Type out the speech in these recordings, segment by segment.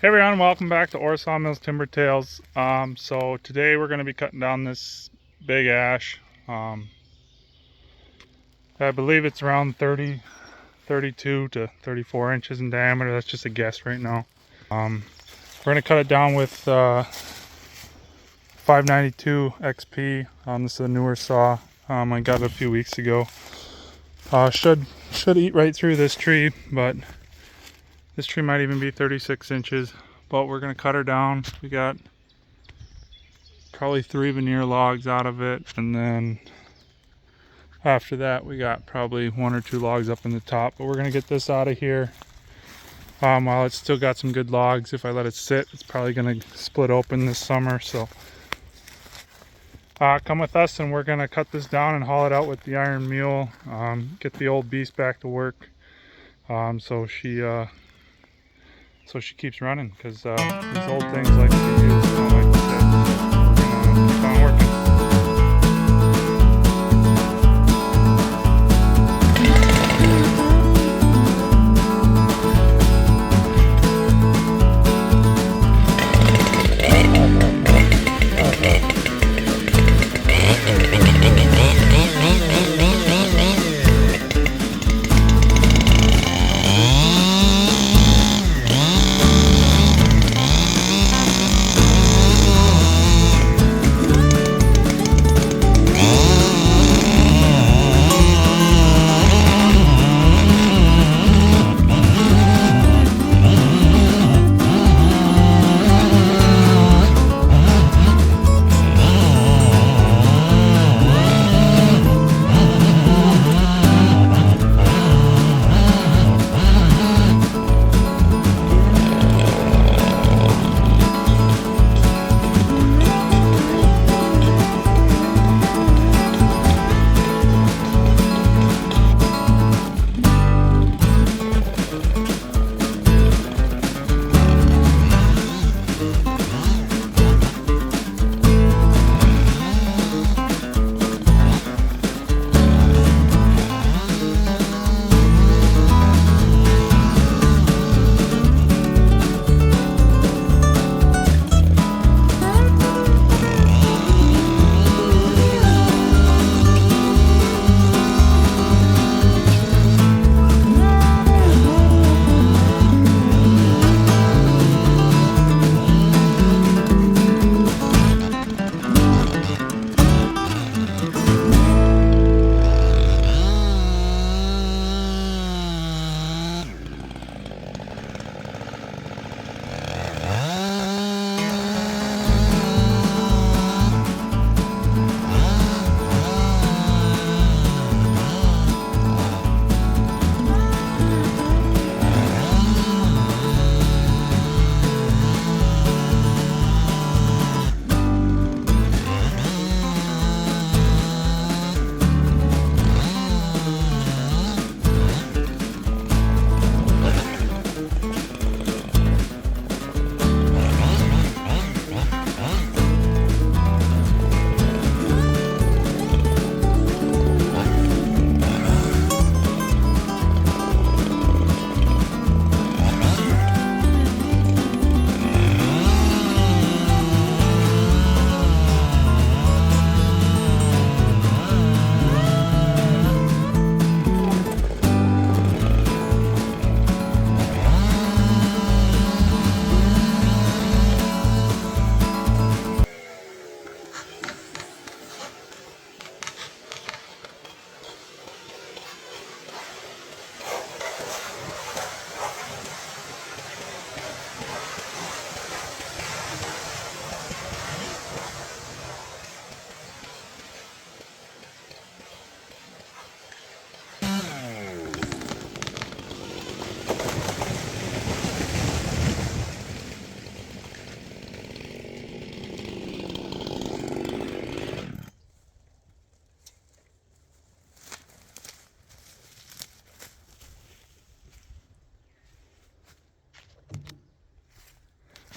Hey everyone, welcome back to Ore Sawmills Timber Tales. So today we're going to be cutting down this big ash. I believe it's around 32 to 34 inches in diameter. That's just a guess right now. We're going to cut it down with 592 XP. This is a newer saw. I got it a few weeks ago. Should eat right through this tree, but this tree might even be 36 inches. But we're going to cut her down. We got probably 3 veneer logs out of it, and then after that we got probably 1 or 2 logs up in the top. But we're gonna get this out of here while it's still got some good logs. If I let it sit, it's probably gonna split open this summer. So come with us and we're gonna cut this down and haul it out with the iron mule, get the old beast back to work, so she keeps running, because these old things like to be used, don't like to sit. So we're gonna keep on working.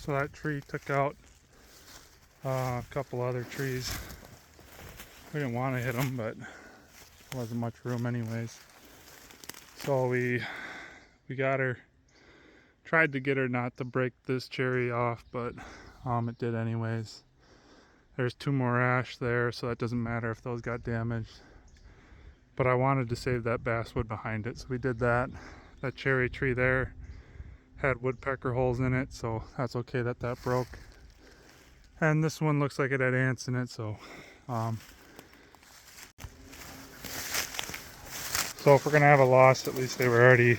So that tree took out a couple other trees. We didn't want to hit them, but there wasn't much room anyways. So we got her Tried to get her not to break this cherry off, but it did anyways. There's 2 more ash there, so that doesn't matter if those got damaged. But I wanted to save that basswood behind it, so we did that. That cherry tree there had woodpecker holes in it, so that's okay that that broke. And this one looks like it had ants in it, so if we're gonna have a loss, at least they were already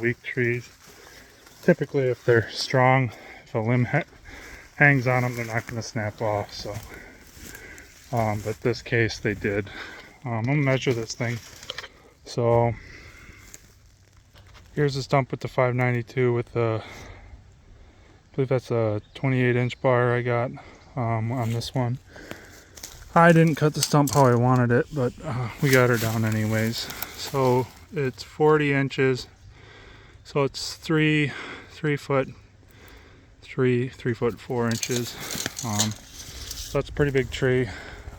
weak trees. Typically, if they're strong, if a limb hangs on them, they're not gonna snap off. So, but this case they did. I'm gonna measure this thing. So here's the stump with the 592 with the, I believe that's a 28-inch bar I got on this one. I didn't cut the stump how I wanted it, but we got her down anyways. So it's 40 inches. So it's 3 foot 4 inches. So that's a pretty big tree.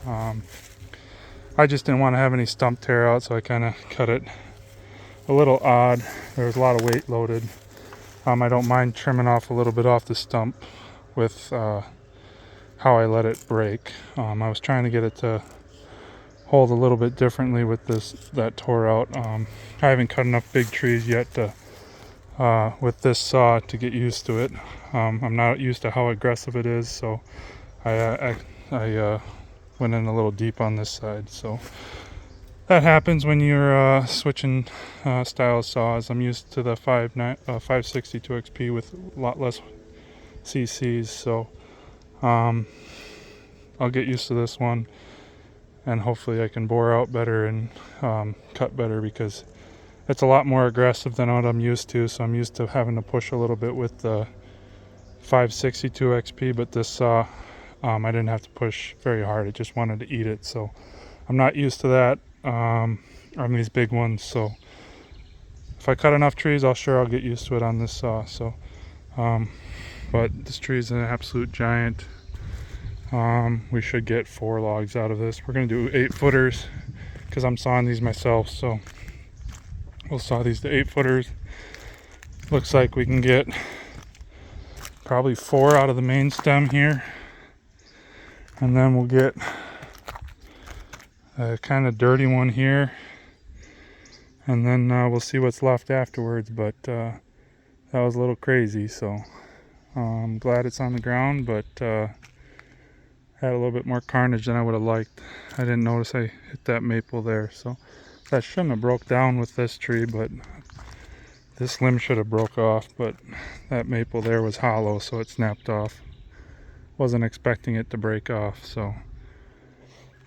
I just didn't want to have any stump tear out, so I kind of cut it a little odd. There was a lot of weight loaded. I don't mind trimming off a little bit off the stump with how I let it break. I was trying to get it to hold a little bit differently with that tore out. I haven't cut enough big trees yet to with this saw to get used to it. I'm not used to how aggressive it is, so I went in a little deep on this side. So that happens when you're switching style saws. I'm used to the 562 XP with a lot less CCs, so I'll get used to this one, and hopefully I can bore out better and cut better, because it's a lot more aggressive than what I'm used to. So I'm used to having to push a little bit with the 562 XP, but this saw I didn't have to push very hard. It just wanted to eat it. So I'm not used to that on these big ones. So if I cut enough trees, I'll get used to it on this saw. So but this tree is an absolute giant. We should get 4 logs out of this. We're gonna do 8-footers because I'm sawing these myself, so we'll saw these to 8-footers. Looks like we can get probably 4 out of the main stem here, and then we'll get a kind of dirty one here, and then we'll see what's left afterwards. But that was a little crazy, so I'm glad it's on the ground, but had a little bit more carnage than I would have liked. I didn't notice I hit that maple there, so that shouldn't have broke down with this tree, but this limb should have broke off. But that maple there was hollow, so it snapped off. Wasn't expecting it to break off, so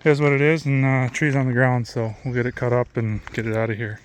here's what it is. And tree's on the ground, so we'll get it cut up and get it out of here.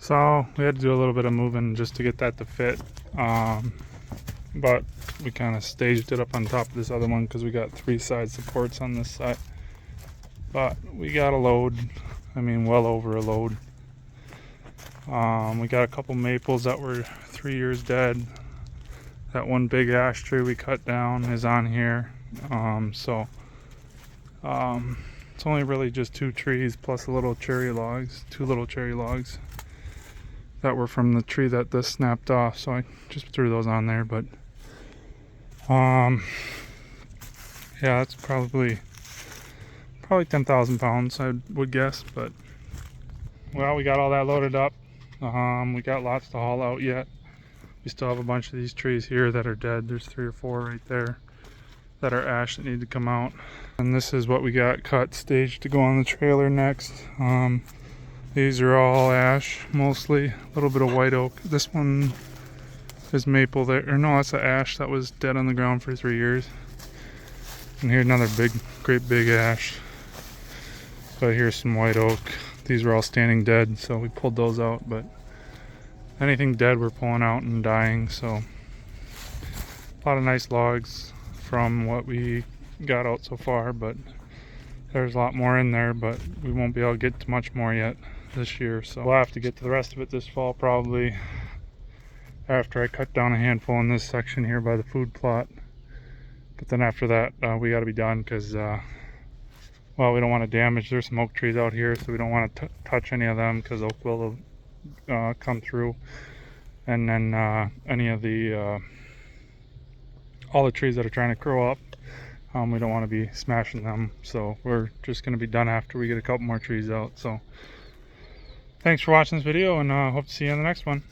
So we had to do a little bit of moving just to get that to fit, but we kind of staged it up on top of this other one because we got 3 side supports on this side. But we got a load, I mean well over a load. We got a couple maples that were 3 years dead. That one big ash tree we cut down is on here. It's only really just 2 trees plus a little cherry logs, 2 little cherry logs that were from the tree that this snapped off, so I just threw those on there. But yeah, that's probably 10,000 pounds, I would guess. But well, we got all that loaded up. We got lots to haul out yet. We still have a bunch of these trees here that are dead. There's 3 or 4 right there that are ash that need to come out. And this is what we got cut, staged to go on the trailer next. These are all ash, mostly. A little bit of white oak. This one is maple there. Or no, that's an ash that was dead on the ground for 3 years. And here's another great big ash. But here's some white oak. These were all standing dead, so we pulled those out. But anything dead we're pulling out and dying. So a lot of nice logs from what we got out so far, but there's a lot more in there, but we won't be able to get to much more yet this year, so we'll have to get to the rest of it this fall, probably after I cut down a handful in this section here by the food plot. But then after that, we got to be done because well, we don't want to damage. There's some oak trees out here, so we don't want to touch any of them because oak will come through. And then any of the all the trees that are trying to grow up, we don't want to be smashing them, so we're just going to be done after we get a couple more trees out. So thanks for watching this video, and hope to see you in the next one.